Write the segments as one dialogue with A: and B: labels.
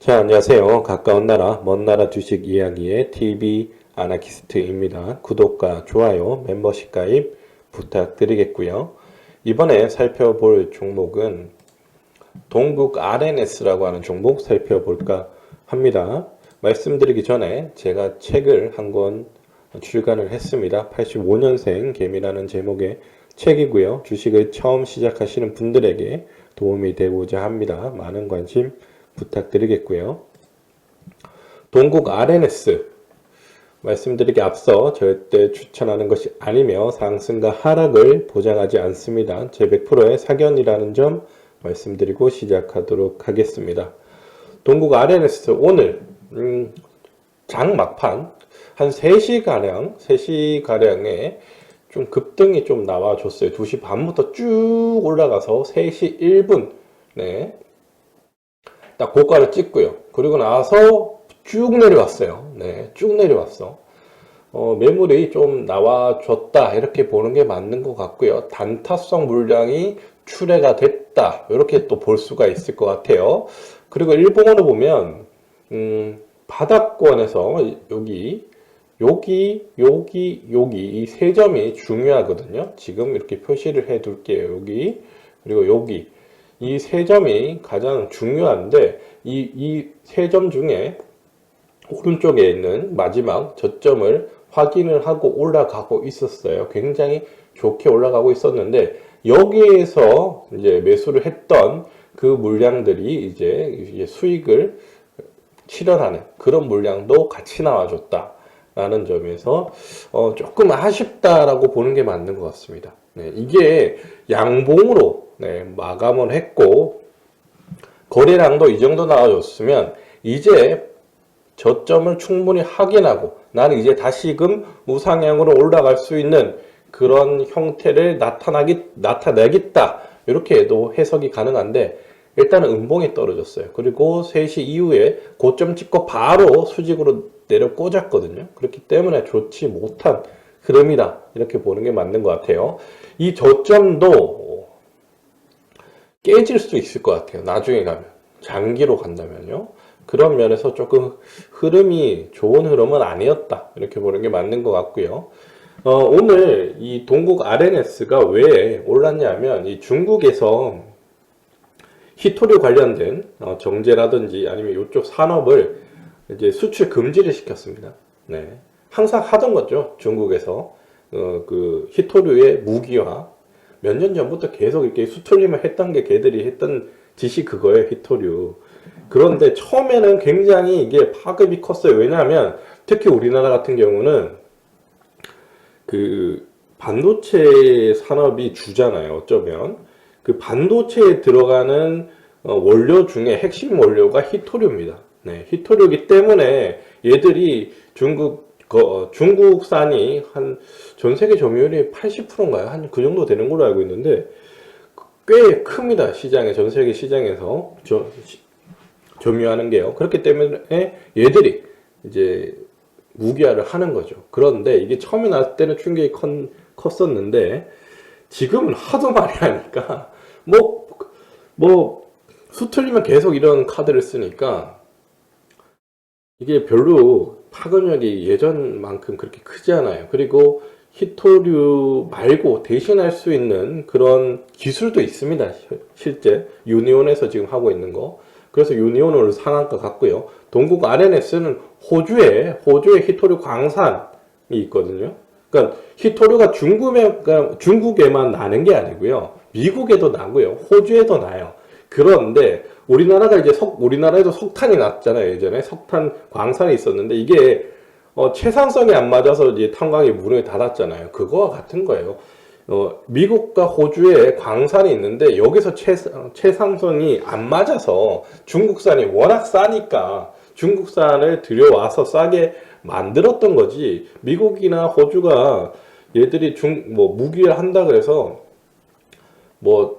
A: 자, 안녕하세요. 가까운 나라, 먼 나라 주식 이야기의 TV 아나키스트입니다. 구독과 좋아요, 멤버십 가입 부탁드리겠고요. 이번에 살펴볼 종목은 동국 RNS라고 하는 종목 살펴볼까 합니다. 말씀드리기 전에 제가 책을 한 권 출간을 했습니다. 85년생 개미라는 제목의 책이고요. 주식을 처음 시작하시는 분들에게 도움이 되고자 합니다. 많은 관심 부탁드리겠고요. 동국 RNS 말씀드리기 앞서 절대 추천하는 것이 아니며 상승과 하락을 보장하지 않습니다. 제 100%의 사견이라는 점 말씀드리고 시작하도록 하겠습니다. 동국 RNS 오늘 장 막판 한 3시가량에 좀 급등이 좀 나와줬어요. 2시 반부터 쭉 올라가서 3시 1분 딱 고가를 찍고요. 그리고 나서 쭉 내려왔어요. 네, 쭉 내려왔어. 매물이 좀 나와줬다 이렇게 보는 게 맞는 것 같고요. 단타성 물량이 출회가 됐다 이렇게 또 볼 수가 있을 것 같아요. 그리고 일봉으로 보면 바닥권에서 여기 이 세 점이 중요하거든요. 지금 이렇게 표시를 해 둘게요. 여기 그리고 여기 이 세 점이 가장 중요한데 이 세 점 중에 오른쪽에 있는 마지막 저점을 확인을 하고 올라가고 있었어요. 굉장히 좋게 올라가고 있었는데 여기에서 이제 매수를 했던 그 물량들이 이제 수익을 실현하는 그런 물량도 같이 나와줬다. 라는 점에서 조금 아쉽다라고 보는 게 맞는 것 같습니다. 네, 이게 양봉으로 마감을 했고 거래량도 이 정도 나와줬으면 이제 저점을 충분히 확인하고 나는 이제 다시금 우상향으로 올라갈 수 있는 그런 형태를 나타내겠다 이렇게도 해석이 가능한데 일단은 음봉이 떨어졌어요. 그리고 3시 이후에 고점 찍고 바로 수직으로 내려 꽂았거든요. 그렇기 때문에 좋지 못한 흐름이다 이렇게 보는 게 맞는 것 같아요. 이 저점도 깨질 수 있을 것 같아요. 나중에 가면 장기로 간다면요. 그런 면에서 조금 흐름이 좋은 흐름은 아니었다 이렇게 보는 게 맞는 것 같고요. 오늘 이 동국 RNS가 왜 올랐냐면 이 중국에서 히토류 관련된 정제라든지 아니면 이쪽 산업을 이제 수출 금지를 시켰습니다. 네. 항상 하던 거죠. 중국에서 그 히토류의 무기화 몇 년 전부터 계속 이렇게 수출림을 했던 게 걔들이 했던 짓이 그거예요. 히토류. 그런데 처음에는 굉장히 이게 파급이 컸어요. 왜냐하면 특히 우리나라 같은 경우는 그 반도체 산업이 주잖아요. 어쩌면 그 반도체에 들어가는 원료 중에 핵심 원료가 히토류입니다. 네, 히토류이기 때문에 얘들이 중국산이 한 전 세계 점유율이 80%인가요? 한 그 정도 되는 걸로 알고 있는데 꽤 큽니다. 시장에 전 세계 시장에서 점유하는 게요. 그렇기 때문에 얘들이 이제 무기화를 하는 거죠. 그런데 이게 처음에 나왔을 때는 충격이 컸었는데 지금은 하도 많이 하니까 수틀리면 계속 이런 카드를 쓰니까 이게 별로 파급력이 예전만큼 그렇게 크지 않아요. 그리고 히토류 말고 대신할 수 있는 그런 기술도 있습니다. 실제 유니온에서 지금 하고 있는 거. 그래서 유니온을 상한가 같고요. 동국 RNS는 호주에 히토류 광산이 있거든요. 그러니까 히토류가 중국에만 나는 게 아니고요. 미국에도 나고요. 호주에도 나요. 그런데 우리나라에도 석탄이 났잖아요. 예전에 석탄 광산이 있었는데 이게 채상성이 안 맞아서 이제 탄광이 문을 닫았잖아요. 그거와 같은 거예요. 미국과 호주에 광산이 있는데 여기서 채상성이 안 맞아서 중국산이 워낙 싸니까 중국산을 들여와서 싸게 만들었던 거지. 미국이나 호주가 얘들이 무기를 한다 그래서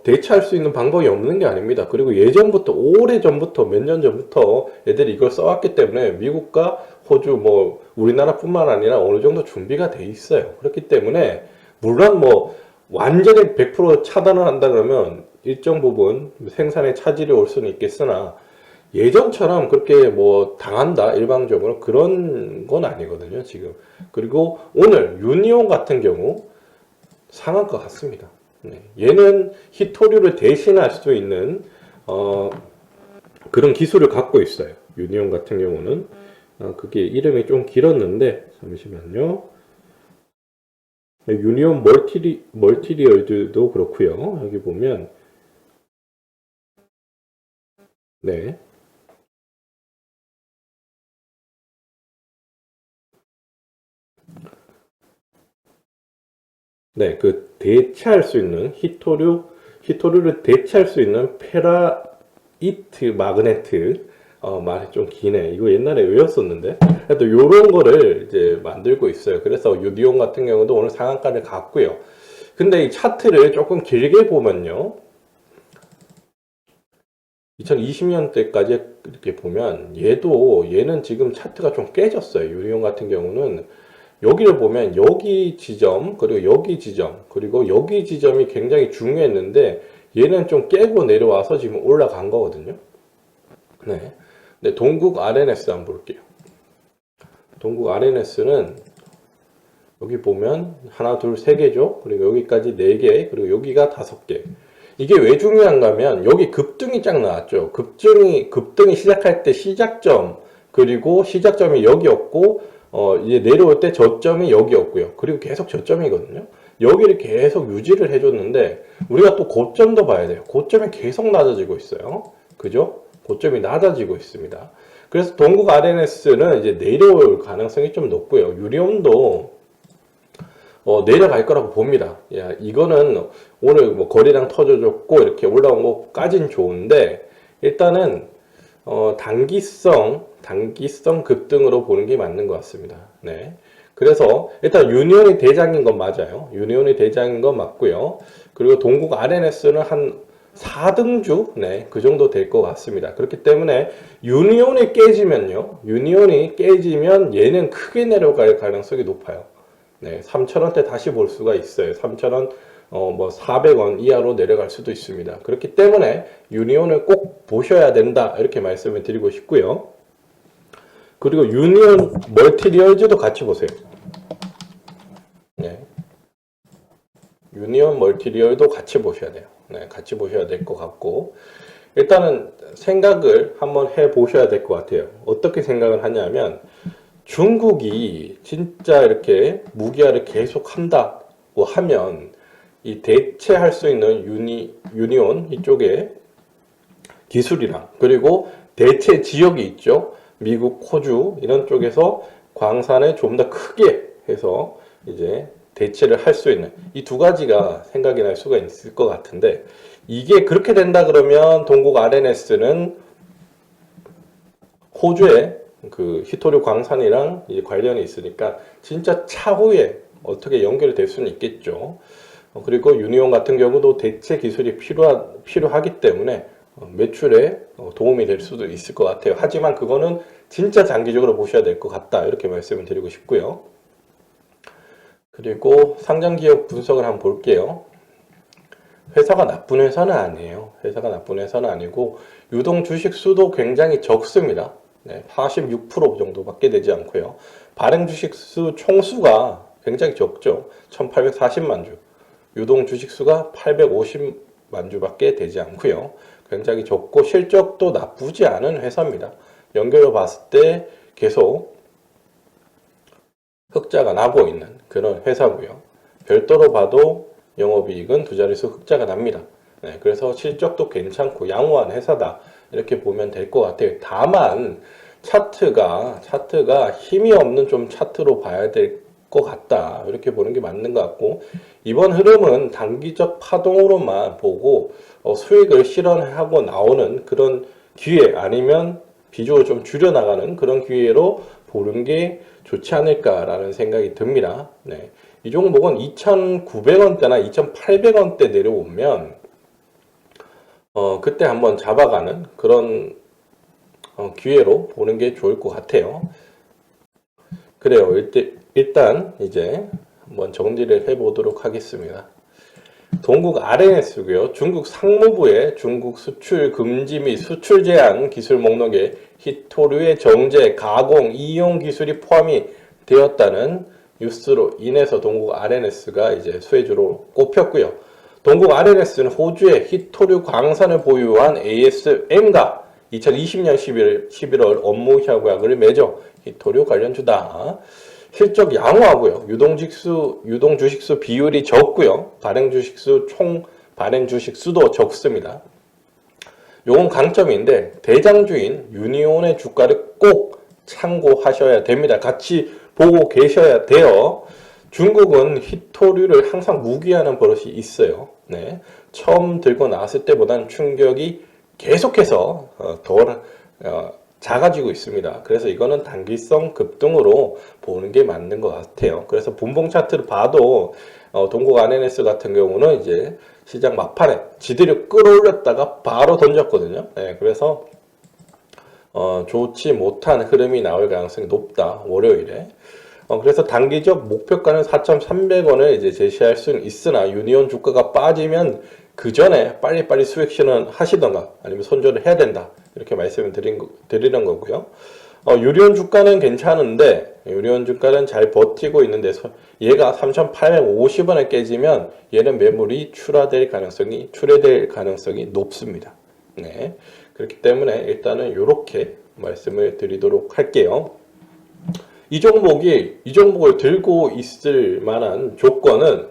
A: 대체할 수 있는 방법이 없는 게 아닙니다. 그리고 예전부터, 오래전부터, 몇 년 전부터 애들이 이걸 써왔기 때문에 미국과 호주, 우리나라뿐만 아니라 어느 정도 준비가 돼 있어요. 그렇기 때문에, 물론 완전히 100% 차단을 한다 그러면 일정 부분 생산에 차질이 올 수는 있겠으나, 예전처럼 그렇게 뭐 당한다 일방적으로 그런 건 아니거든요 지금. 그리고 오늘 유니온 같은 경우 상한 것 같습니다. 네. 얘는 히토류를 대신할 수 있는 그런 기술을 갖고 있어요. 유니온 같은 경우는 그게 이름이 좀 길었는데 잠시만요. 유니온 멀티리얼드도 그렇고요. 여기 보면 네. 네, 그 대체할 수 있는 히토류를 대체할 수 있는 페라이트 마그네트 말이 좀 기네. 이거 옛날에 외웠었는데 또 요런 거를 이제 만들고 있어요. 그래서 유디온 같은 경우도 오늘 상한가를 갔고요. 근데 이 차트를 조금 길게 보면요. 2020년대까지 이렇게 보면 얘는 지금 차트가 좀 깨졌어요. 유리온 같은 경우는 여기를 보면 여기 지점 그리고 여기 지점 그리고 여기 지점이 굉장히 중요했는데 얘는 좀 깨고 내려와서 지금 올라간 거거든요. 네. 근데 동국 RNS 한번 볼게요. 동국 RNS는 여기 보면 하나 둘 세 개죠. 그리고 여기까지 네 개 그리고 여기가 다섯 개. 이게 왜 중요한가 하면 여기 급등이 쫙 나왔죠. 급등이 시작할 때 시작점 그리고 시작점이 여기였고 이제 내려올 때 저점이 여기였고요. 그리고 계속 저점이거든요. 여기를 계속 유지를 해줬는데 우리가 또 고점도 봐야 돼요. 고점이 계속 낮아지고 있어요. 그죠? 고점이 낮아지고 있습니다. 그래서 동국 RNS는 이제 내려올 가능성이 좀 높고요. 유리온도 내려갈 거라고 봅니다. 야, 이거는 오늘 뭐 거래량 터져줬고 이렇게 올라온 것까진 좋은데 일단은 단기성 급등으로 보는 게 맞는 것 같습니다. 네. 그래서 일단 유니온이 대장인 건 맞아요. 유니온이 대장인 건 맞고요. 그리고 동국 RNS는 한 4등주, 네, 그 정도 될 것 같습니다. 그렇기 때문에 유니온이 깨지면 얘는 크게 내려갈 가능성이 높아요. 네, 3,000원대 다시 볼 수가 있어요. 3,000원, 뭐 400원 이하로 내려갈 수도 있습니다. 그렇기 때문에 유니온을 꼭 보셔야 된다. 이렇게 말씀을 드리고 싶고요. 그리고 유니온 멀티리얼즈도 같이 보세요. 네. 유니온 멀티리얼도 같이 보셔야 돼요. 네, 같이 보셔야 될 것 같고 일단은 생각을 한번 해 보셔야 될 것 같아요. 어떻게 생각을 하냐면 중국이 진짜 이렇게 무기화를 계속 한다고 하면 이 대체할 수 있는 유니온 이쪽에 기술이랑 그리고 대체 지역이 있죠. 미국, 호주 이런 쪽에서 광산을 좀 더 크게 해서 이제 대체를 할 수 있는 이 두 가지가 생각이 날 수가 있을 것 같은데 이게 그렇게 된다 그러면 동국 RNS는 호주에 그 히토류 광산이랑 이제 관련이 있으니까 진짜 차후에 어떻게 연결될 수는 있겠죠. 그리고 유니온 같은 경우도 대체 기술이 필요하기 때문에 매출에 도움이 될 수도 있을 것 같아요. 하지만 그거는 진짜 장기적으로 보셔야 될 것 같다. 이렇게 말씀을 드리고 싶고요. 그리고 상장기업 분석을 한번 볼게요. 회사가 나쁜 회사는 아니에요. 회사가 나쁜 회사는 아니고 유동 주식 수도 굉장히 적습니다. 네, 46% 정도밖에 되지 않고요. 발행 주식 수 총수가 굉장히 적죠. 1840만 주. 유동 주식 수가 850만 주밖에 되지 않고요. 굉장히 적고 실적도 나쁘지 않은 회사입니다. 연결로 봤을 때 계속 흑자가 나고 있는 그런 회사고요. 별도로 봐도 영업이익은 두 자릿수 흑자가 납니다. 네, 그래서 실적도 괜찮고 양호한 회사다. 이렇게 보면 될 것 같아요. 다만 차트가 힘이 없는 좀 차트로 봐야 될 것 같다. 이렇게 보는 게 맞는 것 같고 이번 흐름은 단기적 파동으로만 보고 수익을 실현하고 나오는 그런 기회 아니면 비중을 좀 줄여나가는 그런 기회로 보는 게 좋지 않을까라는 생각이 듭니다. 네. 이 종목은 2,900원대나 2,800원대 내려오면 그때 한번 잡아가는 그런 기회로 보는 게 좋을 것 같아요. 그래요. 일단 이제 한번 정리를 해보도록 하겠습니다. 동국 RNS고요. 중국 상무부의 중국 수출 금지 및 수출 제한 기술 목록에 히토류의 정제, 가공, 이용 기술이 포함이 되었다는 뉴스로 인해서 동국 RNS가 이제 수혜주로 꼽혔고요. 동국 RNS는 호주의 히토류 광산을 보유한 ASM과 2020년 11월 업무 협약을 맺어 히토류 관련주다. 실적 양호하고요. 유동 주식수 비율이 적고요. 총 발행 주식수도 적습니다. 요건 강점인데 대장주인 유니온의 주가를 꼭 참고하셔야 됩니다. 같이 보고 계셔야 돼요. 중국은 히토류를 항상 무기하는 버릇이 있어요. 네. 처음 들고 나왔을 때보다는 충격이 계속해서 덜 작아지고 있습니다. 그래서 이거는 단기성 급등으로 보는 게 맞는 것 같아요. 그래서 분봉 차트를 봐도 동국 RNS 같은 경우는 이제 시장 막판에 지들이 끌어올렸다가 바로 던졌거든요. 네, 그래서 좋지 못한 흐름이 나올 가능성이 높다. 월요일에. 그래서 단기적 목표가는 4,300원을 이제 제시할 수는 있으나 유니온 주가가 빠지면 그 전에 빨리빨리 수익 실현 하시던가 아니면 손절을 해야 된다. 이렇게 말씀을 드리는 거고요. 유리온 주가는 괜찮은데 유리온 주가는 잘 버티고 있는데 얘가 3,850원에 깨지면 얘는 매물이 출회될 가능성이 높습니다. 네. 그렇기 때문에 일단은 이렇게 말씀을 드리도록 할게요. 이 종목을 들고 있을 만한 조건은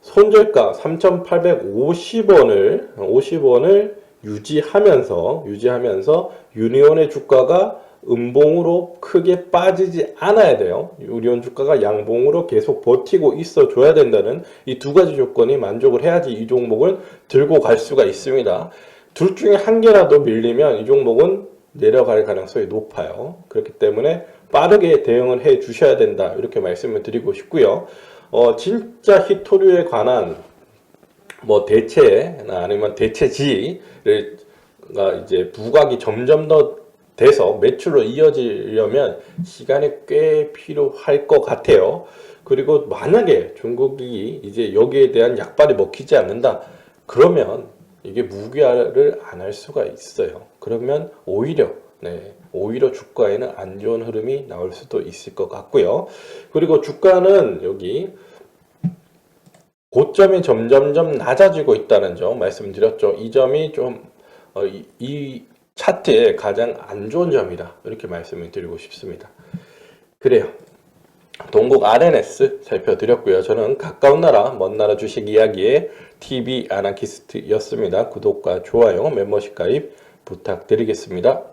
A: 손절가 3,850원을 유지하면서 유니온의 주가가 음봉으로 크게 빠지지 않아야 돼요. 유니온 주가가 양봉으로 계속 버티고 있어 줘야 된다는 이 두 가지 조건이 만족을 해야지 이 종목을 들고 갈 수가 있습니다. 둘 중에 한 개라도 밀리면 이 종목은 내려갈 가능성이 높아요. 그렇기 때문에 빠르게 대응을 해 주셔야 된다. 이렇게 말씀을 드리고 싶고요. 진짜 히토류에 관한 대체나 아니면 대체지를 이제 부각이 점점 더 돼서 매출로 이어지려면 시간이 꽤 필요할 것 같아요. 그리고 만약에 중국이 이제 여기에 대한 약발이 먹히지 않는다. 그러면 이게 무기화를 안 할 수가 있어요. 그러면 오히려 주가에는 안 좋은 흐름이 나올 수도 있을 것 같고요. 그리고 주가는 여기 고점이 점점점 낮아지고 있다는 점 말씀드렸죠. 이 점이 좀 이 차트의 가장 안 좋은 점이다. 이렇게 말씀을 드리고 싶습니다. 그래요. 동국 RNS 살펴드렸고요. 저는 가까운 나라, 먼 나라 주식 이야기의 TV 아나키스트였습니다. 구독과 좋아요, 멤버십 가입 부탁드리겠습니다.